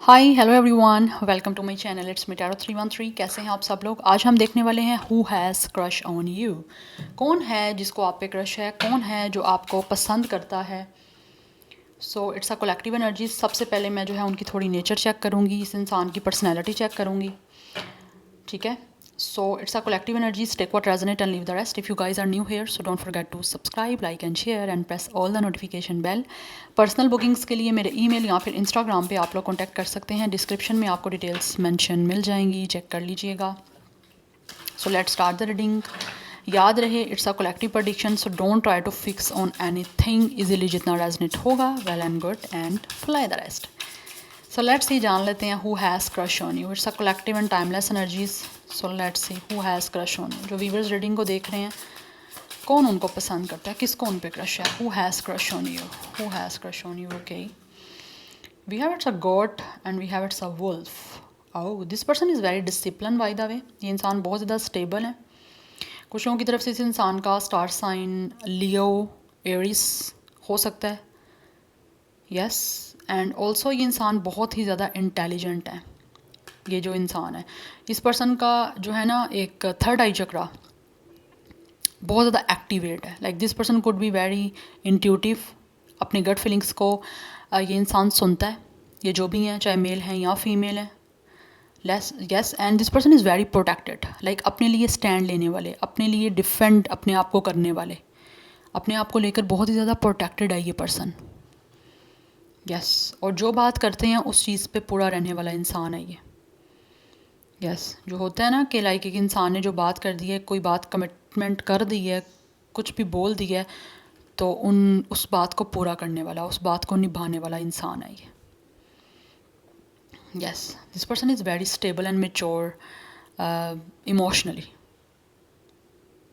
Hi hello everyone, welcome to my channel. It's me tarot 313। कैसे हैं आप सब लोग? आज हम देखने वाले हैं who has crush on you. कौन है जिसको आप पे क्रश है, कौन है जो आपको पसंद करता है। So it's a collective energy. सबसे पहले मैं जो है उनकी थोड़ी नेचर चेक करूँगी, इस इंसान की पर्सनैलिटी चेक करूँगी, ठीक है। So it's a collective energies. Take what resonate and leave the rest. If you guys are new here, so don't forget to subscribe, like and share and press all the notification bell. Personal bookings के लिए मेरे email या फिर Instagram पे आप लोग contact कर सकते हैं। डिस्क्रिप्शन में आपको डिटेल्स मेंशन मिल जाएंगी, चेक कर लीजिएगा। So let's start the reading. याद रहे it's a collective prediction, so don't try to fix on anything. Easily जितना रेजनेट होगा well and good and fly the rest. So let's see, जान लेते हैं who has crush on you. It's a collective and timeless energies. So let's see who has crush on you. जो viewers reading को देख रहे हैं, कौन उनको पसंद करता है, किसको उन पे क्रश है। Who has crush on you, who has crush on you. Okay, we have it's a goat and we have it's a wolf. Oh, this person is very discipline by the way. ये इंसान बहुत ज़्यादा stable है। कुछ लोगों की तरफ से इस इंसान का स्टार साइन लियो, एरिस हो सकता है। यस, एंड ऑल्सो ये इंसान बहुत ही ज़्यादा इंटेलिजेंट है। ये जो इंसान है, इस पर्सन का जो है ना एक थर्ड आई चक्रा बहुत ज़्यादा एक्टिवेट है। Like this person could be very intuitive. अपनी गट फीलिंग्स को ये इंसान सुनता है। ये जो भी हैं, चाहे मेल हैं या फीमेल हैं। Less yes, and this person is very protected. Like अपने लिए स्टैंड लेने वाले, अपने लिए डिफेंड अपने आप को करने वाले, अपने आप को लेकर बहुत ही ज़्यादा प्रोटेक्टेड है ये पर्सन। यस, और जो बात करते हैं उस चीज़ पे पूरा रहने वाला इंसान है ये। यस, जो होता है ना कि लाइक एक इंसान ने जो बात कर दी है, कोई बात कमिटमेंट कर दी है, कुछ भी बोल दिया है, तो उस बात को पूरा करने वाला, उस बात को निभाने वाला इंसान है ये। Yes, this person is very stable and mature emotionally.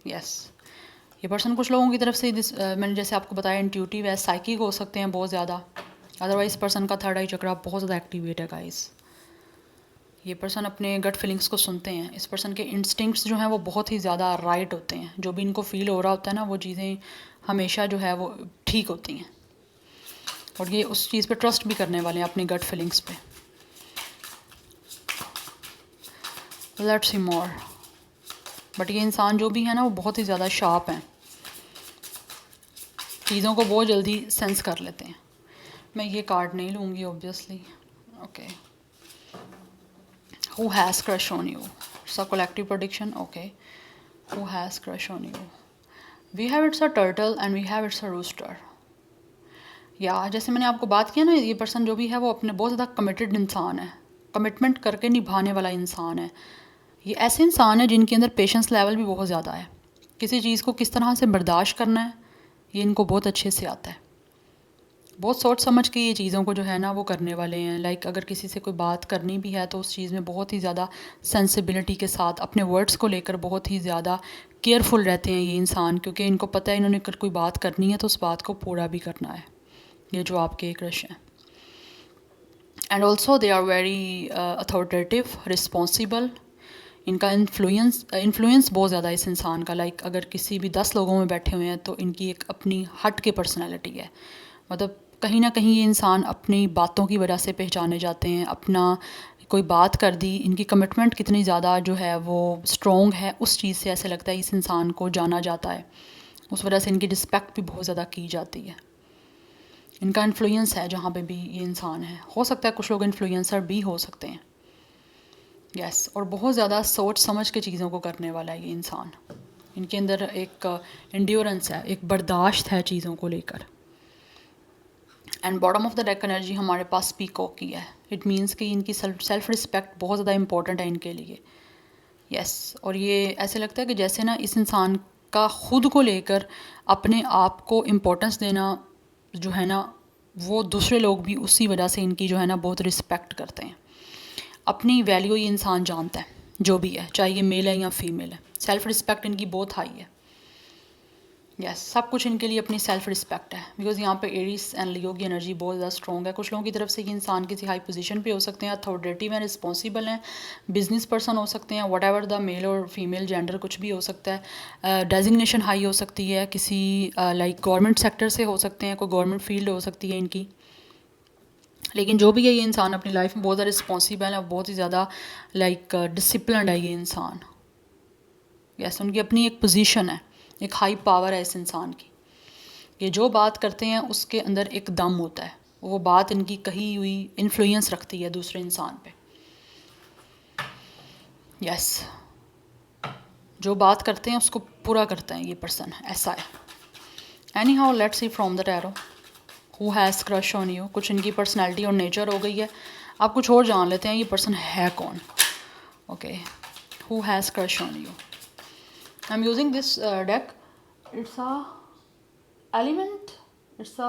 Yes, ये पर्सन कुछ लोगों की तरफ से मैंने जैसे आपको बताया इंट्यूटिव है, साइकिक हो सकते हैं बहुत ज़्यादा। अदरवाइज पर्सन का थर्ड आई चक्रा बहुत ज़्यादा एक्टिवेट है गाइस। ये पर्सन अपने गट फीलिंग्स को सुनते हैं। इस पर्सन के इंस्टिंक्ट्स जो हैं वो बहुत ही ज़्यादा राइट होते हैं। जो भी इनको फील हो रहा होता है ना, वो चीज़ें हमेशा जो है वो ठीक होती हैं, और ये उस चीज़ पे ट्रस्ट भी करने वाले हैं, अपनी गट फीलिंग्स पे। Let's see more. बट ये इंसान जो भी है ना, वो बहुत ही ज़्यादा शार्प हैं, चीज़ों को बहुत जल्दी सेंस कर लेते हैं। मैं ये कार्ड नहीं लूँगी obviously. Okay, who has crush on you? It's a collective prediction. Okay, who has crush on you? We have it's a turtle and we have it's a rooster. या जैसे मैंने आपको बात किया ना, ये पर्सन जो भी है वो अपने बहुत ज़्यादा कमिटेड इंसान है, कमिटमेंट करके निभाने वाला इंसान है। ये ऐसे इंसान है जिनके अंदर पेशेंस लेवल भी बहुत ज़्यादा है। किसी चीज़ को किस तरह से बर्दाश्त करना है ये इनको बहुत अच्छे से आता है। बहुत सोच समझ के ये चीज़ों को जो है ना वो करने वाले हैं। लाइक अगर किसी से कोई बात करनी भी है तो उस चीज़ में बहुत ही ज़्यादा सेंसिबिलिटी के साथ अपने वर्ड्स को लेकर बहुत ही ज़्यादा केयरफुल रहते हैं ये इंसान, क्योंकि इनको पता है इन्होंने अगर कोई बात करनी है तो उस बात को पूरा भी करना है। ये जो आपके क्रश हैं, and also they are very authoritative, responsible. इनका इन्फ्लुएंस बहुत ज़्यादा है इस इंसान का। लाइक अगर किसी भी 10 लोगों में बैठे हुए हैं तो इनकी एक अपनी हट के पर्सनैलिटी है। मतलब कहीं ना कहीं ये इंसान अपनी बातों की वजह से पहचाने जाते हैं। अपना कोई बात कर दी, इनकी कमिटमेंट कितनी ज़्यादा जो है वो स्ट्रॉन्ग है, उस चीज़ से ऐसे लगता है इस इंसान को जाना जाता है। उस वजह से इनकी रिस्पेक्ट भी बहुत ज़्यादा की जाती है। इनका इन्फ्लुएंस है जहाँ पे भी ये इंसान है। हो सकता है कुछ लोग इन्फ्लुएंसर भी हो सकते हैं। यस, और बहुत ज़्यादा सोच समझ के चीज़ों को करने वाला है ये इंसान। इनके अंदर एक एंड्योरेंस है, एक बर्दाश्त है चीज़ों को लेकर। And bottom of the deck energy हमारे पास पीकॉक की है। इट मीन्स कि इनकी सेल्फ रिस्पेक्ट बहुत ज़्यादा इंपॉर्टेंट है इनके लिए। यस, और ये ऐसे लगता है कि जैसे ना इस इंसान का खुद को लेकर अपने आप को इम्पोर्टेंस देना जो है ना, वो दूसरे लोग भी उसी वजह से इनकी जो है ना बहुत रिस्पेक्ट करते हैं। अपनी वैल्यू ये इंसान जानता है, जो भी है, चाहे ये मेल है या फीमेल है। सेल्फ रिस्पेक्ट इनकी बहुत हाई है। यस, सब कुछ इनके लिए अपनी सेल्फ रिस्पेक्ट है। बिकॉज यहाँ पे एरीज एंड लियो की एनर्जी बहुत ज़्यादा स्ट्रॉन्ग है। कुछ लोगों की तरफ से ये इंसान किसी हाई पोजीशन पे हो सकते हैं, अथॉरिटेटिव हैं, रिस्पॉन्सिबल हैं, बिजनेस पर्सन हो सकते हैं, वट एवर द मेल और फीमेल जेंडर कुछ भी हो सकता है। डेजिग्नेशन हाई हो सकती है, किसी लाइक गवर्नमेंट सेक्टर से हो सकते हैं, कोई गवर्नमेंट फील्ड हो सकती है इनकी। लेकिन जो भी है ये इंसान अपनी लाइफ में बहुत ज़्यादा रिस्पॉन्सिबल है, बहुत ही ज़्यादा लाइक डिसिप्लिन है ये इंसान। यस, उनकी अपनी एक पोजीशन है, एक हाई पावर है इस इंसान की। ये जो बात करते हैं उसके अंदर एक दम होता है, वो बात इनकी कही हुई इन्फ्लुएंस रखती है दूसरे इंसान पे। यस, जो बात करते हैं उसको पूरा करते हैं ये पर्सन, ऐसा है। Any how let's see from the tarot who has crush on you. कुछ इनकी पर्सनैलिटी और नेचर हो गई है, आप कुछ और जान लेते हैं ये पर्सन है कौन। Okay, who has crush on you. I am using this deck, it's a element, it's a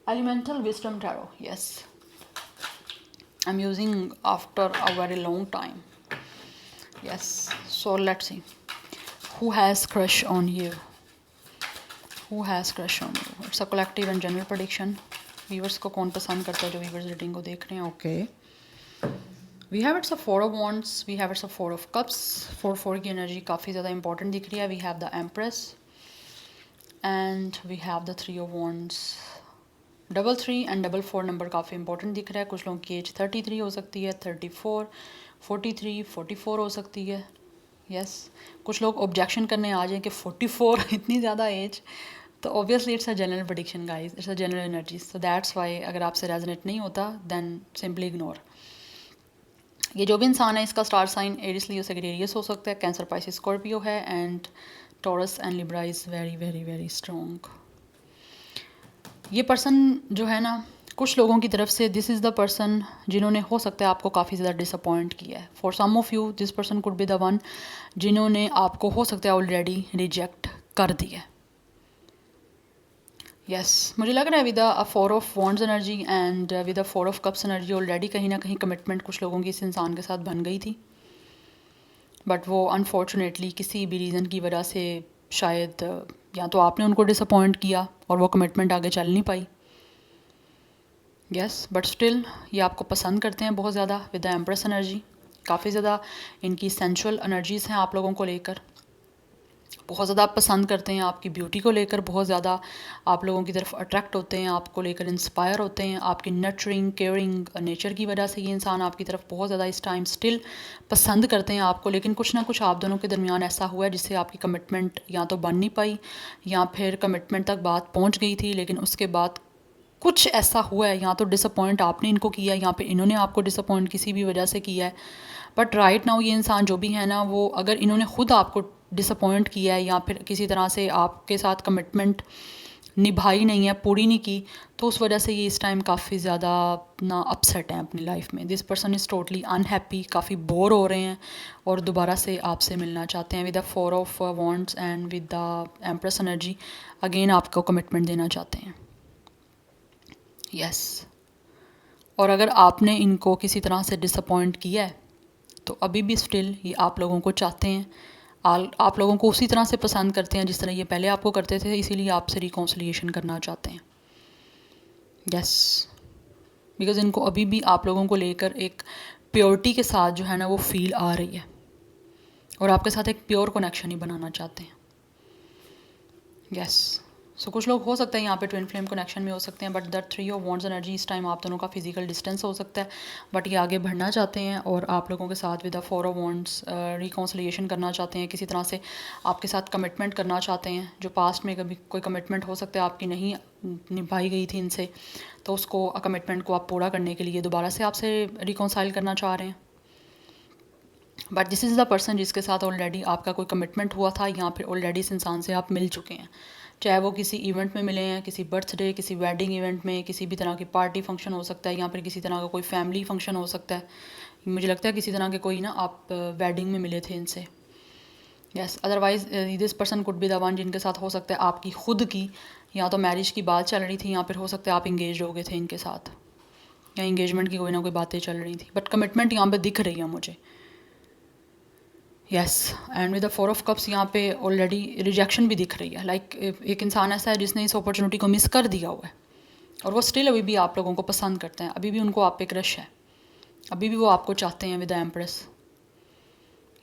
elemental wisdom tarot. Yes, I'm using after a very long time. Yes, so let's see who has crush on you. Who has crush on you? It's a collective and general prediction. Viewers को कौन पसंद करता है जो viewers reading को देख रहे हैं? Okay, we have it's a four of wands, we have it's a four of cups. 4 की एनर्जी काफ़ी ज़्यादा इंपॉर्टेंट दिख रही है। we have the empress and we have the 3 of wands. 3 and 4 number काफ़ी इंपॉर्टेंट दिख रहा है। कुछ लोगों की एज 33 हो सकती है, 34, 43, 44 हो सकती है। यस, कुछ लोग ऑब्जेक्शन करने आ जाएं कि 44 इतनी ज़्यादा एज, तो obviously it's a general prediction guys, it's a general energy, so that's why अगर आपसे रेजोनेट नहीं होता देन सिंपली इग्नोर। ये जो भी इंसान है इसका star sign Aries Leo Sagittarius हो सकता है, कैंसर पाइसिस स्कॉर्पियो है, and Taurus and Libra is very very very strong. ये पर्सन जो है ना, कुछ लोगों की तरफ से दिस इज़ द पर्सन जिन्होंने हो सकता है आपको काफ़ी ज़्यादा डिसअपॉइंट किया है। For some of you this person could be the one जिन्होंने आपको हो सकता है ऑलरेडी रिजेक्ट कर दिया। यस, मुझे लग रहा है with a 4 of wands energy and with a 4 of cups energy already कहीं ना कहीं कमिटमेंट कुछ लोगों की इस इंसान के साथ बन गई थी, बट वो अनफॉर्चुनेटली किसी भी रीज़न की वजह से शायद या तो आपने उनको डिसअपॉइंट किया और वो कमिटमेंट आगे चल नहीं पाई। यस, बट स्टिल ये आपको पसंद करते हैं बहुत ज़्यादा विद द एम्प्रेस एनर्जी। काफ़ी ज़्यादा इनकी सेंसुअल एनर्जीज़ हैं आप लोगों को लेकर, बहुत ज़्यादा आप पसंद करते हैं, आपकी ब्यूटी को लेकर बहुत ज़्यादा आप लोगों की तरफ अट्रैक्ट होते हैं, आपको लेकर इंस्पायर होते हैं। आपकी नर्चरिंग केयरिंग नेचर की वजह से ये इंसान आपकी तरफ बहुत ज़्यादा इस टाइम स्टिल पसंद करते हैं आपको, लेकिन कुछ ना कुछ आप दोनों के दरमियान ऐसा हुआ है जिससे आपकी कमिटमेंट या तो बन नहीं पाई या फिर कमिटमेंट तक बात पहुँच गई थी, लेकिन उसके बाद कुछ ऐसा हुआ है, या तो डिसअपॉइंट आपने इनको किया या फिर इन्होंने आपको डिसअपॉइंट किसी भी वजह से किया है। बट राइट नाउ ये इंसान जो भी है ना, वो अगर इन्होंने खुद आपको डिसअपॉइंट किया है या फिर किसी तरह से आपके साथ कमिटमेंट निभाई नहीं है, पूरी नहीं की, तो उस वजह से ये इस टाइम काफ़ी ज़्यादा ना अपसेट हैं अपनी लाइफ में। This person is totally unhappy, काफ़ी बोर हो रहे हैं और दोबारा से आपसे मिलना चाहते हैं। With the 4 of wands and with the empress energy again आपको कमिटमेंट देना चाहते हैं। यस, और अगर आपने इनको किसी तरह से डिसअपॉइंट किया है तो अभी भी स्टिल ये आप लोगों को चाहते हैं, आप लोगों को उसी तरह से पसंद करते हैं जिस तरह ये पहले आपको करते थे, इसीलिए आपसे रिकॉन्सिलिएशन करना चाहते हैं। यस, बिकॉज इनको अभी भी आप लोगों को लेकर एक प्योरिटी के साथ जो है ना वो फील आ रही है और आपके साथ एक प्योर कनेक्शन ही बनाना चाहते हैं। यस, सो कुछ लोग हो सकता है यहाँ पे ट्विन फ्लेम कनेक्शन में हो सकते हैं, but the 3 of wands energy इस टाइम आप दोनों का फिजिकल डिस्टेंस हो सकता है, बट ये आगे बढ़ना चाहते हैं और आप लोगों के साथ with the 4 of wands reconciliation करना चाहते हैं, किसी तरह से आपके साथ कमिटमेंट करना चाहते हैं। जो पास्ट में कभी कोई कमिटमेंट हो सकता है आपकी नहीं निभाई गई थी इनसे, तो उसको कमिटमेंट को आप पूरा करने के लिए दोबारा से आपसे रिकॉन्साइल करना चाह रहे हैं। But this is the person जिसके साथ ऑलरेडी आपका कोई कमिटमेंट हुआ था या फिर ऑलरेडी इस इंसान से आप मिल चुके हैं, चाहे वो किसी इवेंट में मिले हैं, किसी बर्थडे, किसी वेडिंग इवेंट में, किसी भी तरह की पार्टी फंक्शन हो सकता है या फिर किसी तरह का कोई फैमिली फंक्शन हो सकता है। मुझे लगता है किसी तरह के कोई ना आप वेडिंग में मिले थे इनसे। Yes, otherwise this person could be the one जिनके साथ हो सकता है आपकी खुद की या तो मैरिज की बात चल रही थी या फिर हो सकता है आप इंगेज हो गए थे इनके साथ या इंगेजमेंट की कोई ना कोई बातें चल रही थी, बट कमिटमेंट यहाँ पे दिख रही है मुझे। Yes, and with the 4 of cups यहाँ पे ऑलरेडी रिजेक्शन भी दिख रही है। लाइक एक इंसान ऐसा है जिसने इस अपॉर्चुनिटी को मिस कर दिया हुआ है और वो स्टिल अभी भी आप लोगों को पसंद करते हैं, अभी भी उनको आप पे क्रश है, अभी भी वो आपको चाहते हैं विद द एम्प्रेस।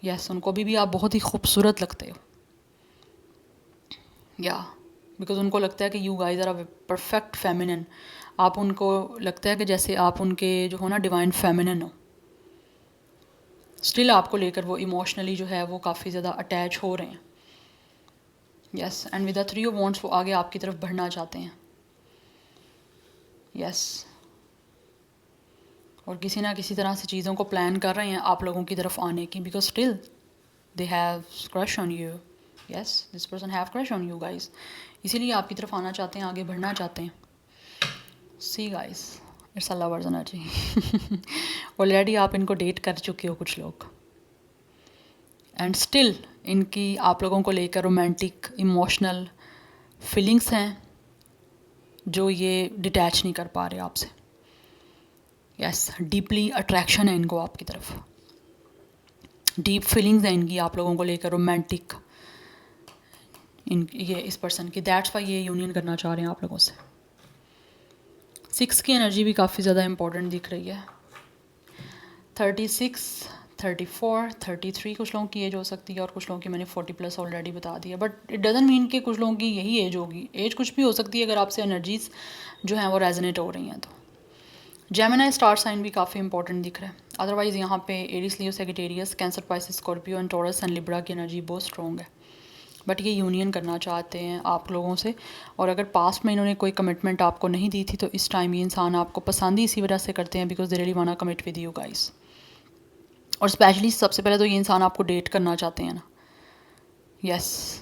यस, उनको अभी भी आप बहुत ही खूबसूरत लगते हो, या बिकॉज उनको लगता है कि you guys are a perfect feminine, आप उनको लगता है कि जैसे आप उनके जो हो ना डिवाइन फेमिनिन हो, स्टिल आपको लेकर वो इमोशनली जो है वो काफ़ी ज़्यादा अटैच हो रहे हैं। Yes, and with the 3 of wands वो आगे आपकी तरफ बढ़ना चाहते हैं। यस, और किसी ना किसी तरह से चीज़ों को प्लान कर रहे हैं आप लोगों की तरफ आने की, because still they have crush on you. Yes, this person have crush on you guys, इसीलिए आपकी तरफ आना चाहते हैं, आगे बढ़ना चाहते हैं। See guys, it's a lovers energy. Already आप इनको डेट कर चुके हो कुछ लोग, एंड स्टिल इनकी आप लोगों को लेकर रोमांटिक इमोशनल फीलिंग्स हैं जो ये डिटैच नहीं कर पा रहे आपसे। यस, डीपली अट्रैक्शन है इनको आपकी तरफ, डीप फीलिंग्स हैं इनकी आप लोगों को लेकर रोमांटिक, इन ये इस पर्सन की, दैट्स वाई ये यूनियन करना चाह रहे हैं आप लोगों से। 6 की एनर्जी भी काफ़ी ज़्यादा इंपॉर्टेंट दिख रही है। 36, 34, 33 कुछ लोगों की एज हो सकती है, और कुछ लोगों की मैंने 40+ ऑलरेडी बता दी है, बट इट डजंट मीन कि कुछ लोगों की यही एज होगी। एज कुछ भी हो सकती है अगर आपसे एनर्जीज जो हैं वो रेजोनेट हो रही हैं तो। जेमिनी स्टार साइन भी काफ़ी इंपॉर्टेंट दिख रहा है। अदरवाइज़ यहाँ पे Aries, Leo, Sagittarius, cancer, Pisces, Scorpio and Taurus and Libra की एनर्जी बहुत स्ट्रॉन्ग है, बट ये यूनियन करना चाहते हैं आप लोगों से। और अगर पास्ट में इन्होंने कोई कमिटमेंट आपको नहीं दी थी तो इस टाइम ये इंसान आपको पसंद ही इसी वजह से करते हैं, because they really want to commit with you guys. और स्पेशली सबसे पहले तो ये इंसान आपको डेट करना चाहते हैं ना। यस,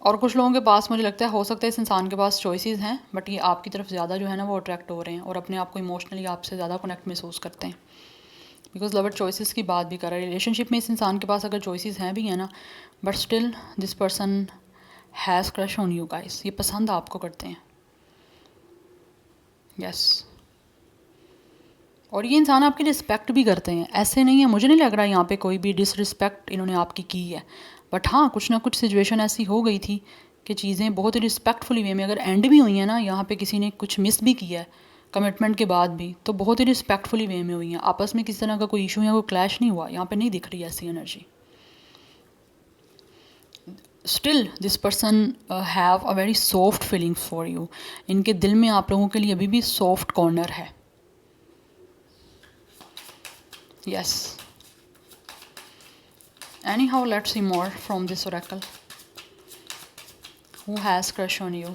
और कुछ लोगों के पास मुझे लगता है हो सकता है इस इंसान के पास चॉइसेस हैं, बट ये आपकी तरफ ज़्यादा जो है ना वो अट्रैक्ट हो रहे हैं और अपने आप को इमोशनली आपसे ज़्यादा कनेक्ट महसूस करते हैं, बिकॉज लवर चॉइसेस की बात भी कर रहा है। रिलेशनशिप में इस इंसान के पास अगर चॉइसेस हैं भी है ना, but still this person has crush on you guys, ये पसंद आपको करते हैं। यस, और ये इंसान आपकी रिस्पेक्ट भी करते हैं, ऐसे नहीं है, मुझे नहीं लग रहा यहाँ पे कोई भी डिसरिस्पेक्ट इन्होंने आपकी की है, बट हाँ कुछ ना कुछ सिचुएशन ऐसी हो गई थी कि चीज़ें बहुत ही रिस्पेक्टफुली वे में अगर एंड भी हुई हैं ना, यहाँ पे किसी ने कुछ मिस भी किया है कमिटमेंट के बाद भी, तो बहुत ही रिस्पेक्टफुली वे में हुई हैं, आपस में किसी तरह का कोई इशू या कोई क्लैश नहीं हुआ, यहाँ पे नहीं दिख रही ऐसी energy. Still this person have a very soft feeling for you, इनके दिल में आप लोगों के लिए अभी भी सॉफ्ट कॉर्नर है। Yes. Anyhow, let's see more from this oracle. Who has crush on you?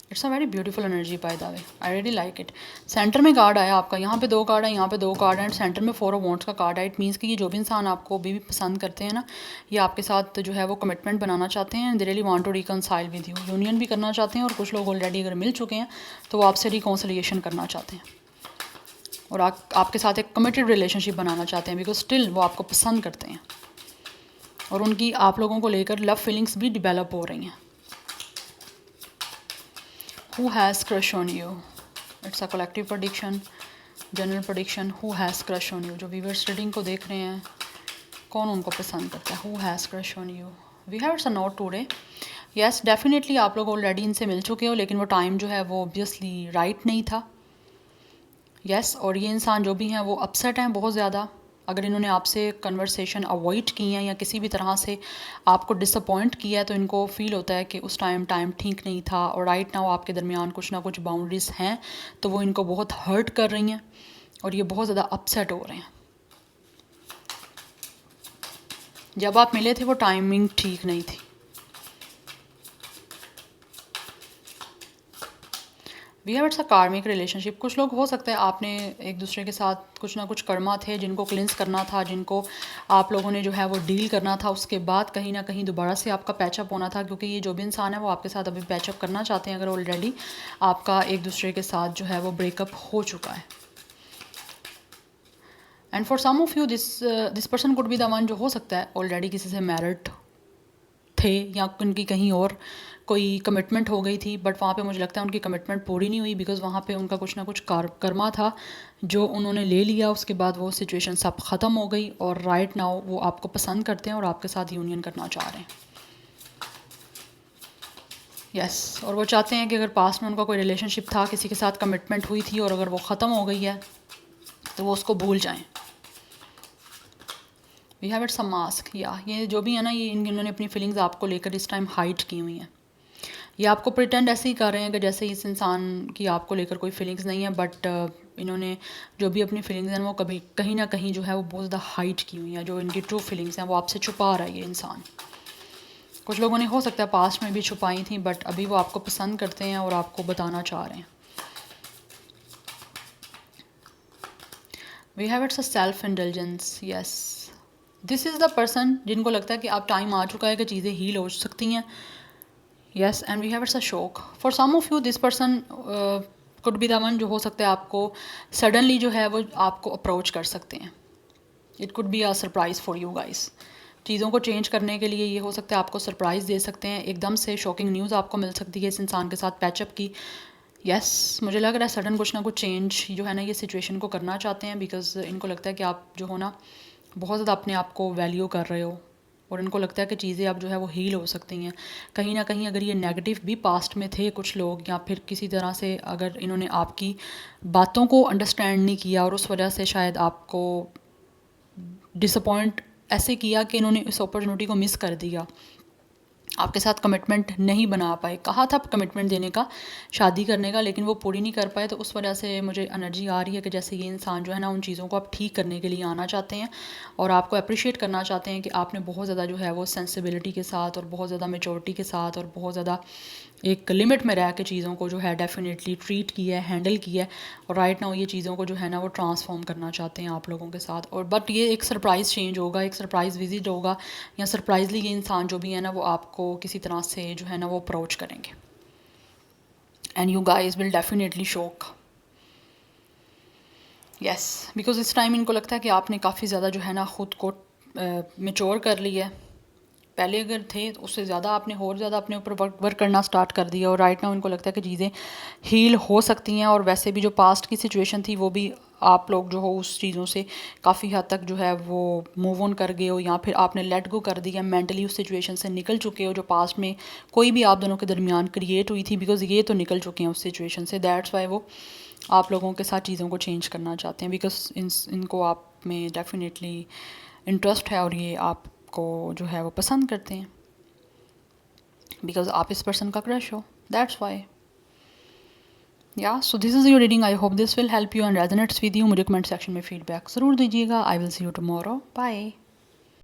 It's a very beautiful energy by the way. I really like it. Centre में कार्ड आया आपका, यहाँ पे 2 कार्ड है, यहाँ पे 2 कार्ड है, एंड सेंटर में 4 ऑफ वॉन्ड्स का कार्ड है। इट मीन्स कि ये जो भी इंसान आपको अभी भी पसंद करते हैं ना, ये आपके साथ जो है वो कमिटमेंट बनाना चाहते हैं, they really want to reconcile with you, union भी करना चाहते हैं, और कुछ लोग ऑलरेडी अगर मिल चुके हैं तो वो आपसे रिकॉन्सिलिएशन करना चाहते हैं और आपके साथ एक कमिटेड रिलेशनशिप बनाना चाहते हैं, बिकॉज स्टिल वो आपको पसंद करते हैं और उनकी आप लोगों को लेकर लव फीलिंग्स भी डिवेलप हो रही हैं। Who has crush on you? It's a collective prediction, general prediction. Who has crush on you? जो व्यूअर्स रीडिंग को देख रहे हैं, कौन उनको पसंद करता है? Who has crush on you? We have it's a note today. Yes, definitely आप लोग ऑलरेडी इनसे मिल चुके हो, लेकिन वो टाइम जो है वो ऑब्वियसली राइट नहीं था। यस, और ये इंसान जो भी हैं वो अपसेट हैं बहुत ज़्यादा, अगर इन्होंने आपसे कन्वर्सेशन अवॉइड की है या किसी भी तरह से आपको डिसअपॉइंट किया है तो इनको फील होता है कि उस टाइम ठीक नहीं था, और राइट नाउ आपके दरमियान कुछ ना कुछ बाउंड्रीज़ हैं तो वो इनको बहुत हर्ट कर रही हैं और ये बहुत ज़्यादा अपसेट हो रहे हैं। जब आप मिले थे वो टाइमिंग ठीक नहीं थी। वी हैव इट्स अ कार्मिक रिलेशनशिप। कुछ लोग हो सकता है आपने एक दूसरे के साथ कुछ ना कुछ कर्मा थे जिनको क्लिंस करना था, जिनको आप लोगों ने जो है वो डील करना था, उसके बाद कहीं ना कहीं दोबारा से आपका पैचअप होना था, क्योंकि ये जो भी इंसान है वो आपके साथ अभी पैचअप करना चाहते हैं अगर ऑलरेडी आपका एक दूसरे के साथ जो है वो ब्रेकअप हो चुका है। And for some of you this person could be the one जो हो सकता है ऑलरेडी किसी से मैरिड थे या उनकी कहीं और कोई कमिटमेंट हो गई थी, बट वहाँ पे मुझे लगता है उनकी कमिटमेंट पूरी नहीं हुई, बिकॉज़ वहाँ पे उनका कुछ ना कुछ कर्मा था जो उन्होंने ले लिया, उसके बाद वो सिचुएशन सब ख़त्म हो गई और राइट नाउ वो आपको पसंद करते हैं और आपके साथ यूनियन करना चाह रहे हैं। यस, और वो चाहते हैं कि अगर पास में उनका कोई रिलेशनशिप था, किसी के साथ कमिटमेंट हुई थी और अगर वो ख़त्म हो गई है तो वो उसको भूल जाएँ। We have it's a mask. या ये जो भी है ना, ये इन्होंने अपनी फीलिंग्स आपको लेकर इस टाइम हाइड की हुई हैं। ये आपको प्रिटेंड ऐसे ही कर रहे हैं कि जैसे इस इंसान की आपको लेकर कोई फीलिंग्स नहीं है, बट इन्होंने जो भी अपनी फीलिंग्स हैं वो कभी कहीं ना कहीं जो है वो बहुत ज़्यादा हाइड की हुई हैं। जो इनकी ट्रू फीलिंग्स हैं वो आपसे छुपा रहा है ये इंसान। कुछ लोगों ने हो सकता है पास्ट में भी छुपाई थी, बट अभी वो आपको पसंद करते हैं और आपको बताना चाह रहे हैं। We have it's a self indulgence, yes this is the person जिनको लगता है कि अब टाइम आ चुका है कि चीज़ें हील हो सकती हैं। Yes and we have it's a shock for some of you. This person could be the one जो हो सकता है आपको सडनली जो है वो आपको अप्रोच कर सकते हैं। It could be a surprise for you guys. चीज़ों को चेंज करने के लिए ये हो सकता है आपको सरप्राइज़ दे सकते हैं, एकदम से शॉकिंग न्यूज़ आपको मिल सकती है इस इंसान के साथ पैचअप की। यस मुझे लग रहा है सडन कुछ ना कुछ चेंज जो है ना ये सिचुएशन को करना चाहते हैं, बिकॉज इनको लगता है कि आप जो हो ना बहुत ज़्यादा अपने आप को वैल्यू कर रहे हो और इनको लगता है कि चीज़ें अब जो है वो हील हो सकती हैं। कहीं ना कहीं अगर ये नेगेटिव भी पास्ट में थे कुछ लोग, या फिर किसी तरह से अगर इन्होंने आपकी बातों को अंडरस्टैंड नहीं किया और उस वजह से शायद आपको डिसअपॉइंट ऐसे किया कि इन्होंने इस अपॉर्चुनिटी को मिस कर दिया, आपके साथ कमिटमेंट नहीं बना पाए। कहा था कमिटमेंट देने का, शादी करने का, लेकिन वो पूरी नहीं कर पाए। तो उस वजह से मुझे एनर्जी आ रही है कि जैसे ये इंसान जो है ना उन चीज़ों को आप ठीक करने के लिए आना चाहते हैं और आपको अप्रिशिएट करना चाहते हैं कि आपने बहुत ज़्यादा जो है वो सेंसिबिलिटी के साथ और बहुत ज़्यादा मेचोरिटी के साथ और बहुत ज़्यादा एक लिमिट में रह के चीज़ों को जो है डेफिनेटली ट्रीट किया है, हैंडल किया है। और राइट नाउ ये चीज़ों को जो है ना वो ट्रांसफॉर्म करना चाहते हैं आप लोगों के साथ। और बट ये एक सरप्राइज़ चेंज होगा, एक सरप्राइज़ विजिट होगा, या सरप्राइजली ये इंसान जो भी है ना वो आपको किसी तरह से जो है ना वो अप्रोच करेंगे and you guys will definitely shock. Yes because इस टाइम इनको लगता है कि आपने काफ़ी ज़्यादा जो है ना ख़ुद को मेच्योर कर लिया है। पहले अगर थे तो उससे ज़्यादा आपने और ज़्यादा अपने ऊपर वर्क करना स्टार्ट कर दिया और राइट नाउ इनको लगता है कि चीज़ें हील हो सकती हैं। और वैसे भी जो पास्ट की सिचुएशन थी वो भी आप लोग जो हो उस चीज़ों से काफ़ी हद तक जो है वो मूव ऑन कर गए हो, या फिर आपने लेट गो कर दिया, मेंटली उस सिचुएशन से निकल चुके हो जो पास्ट में कोई भी आप दोनों के दरमियान क्रिएट हुई थी। बिकॉज ये तो निकल चुके हैं उस सिचुएशन से, दैट्स वाई वो आप लोगों के साथ चीज़ों को चेंज करना चाहते हैं। बिकॉज इनको आप में डेफिनेटली इंटरेस्ट है और ये आपको जो है वो पसंद करते हैं, बिकॉज आप इस पर्सन का क्रश हो, that's why. Yeah so this is your reading. I hope this will help you and resonates with you. मुझे कमेंट सेक्शन में फीडबैक ज़रूर दीजिएगा। I will see you tomorrow, bye.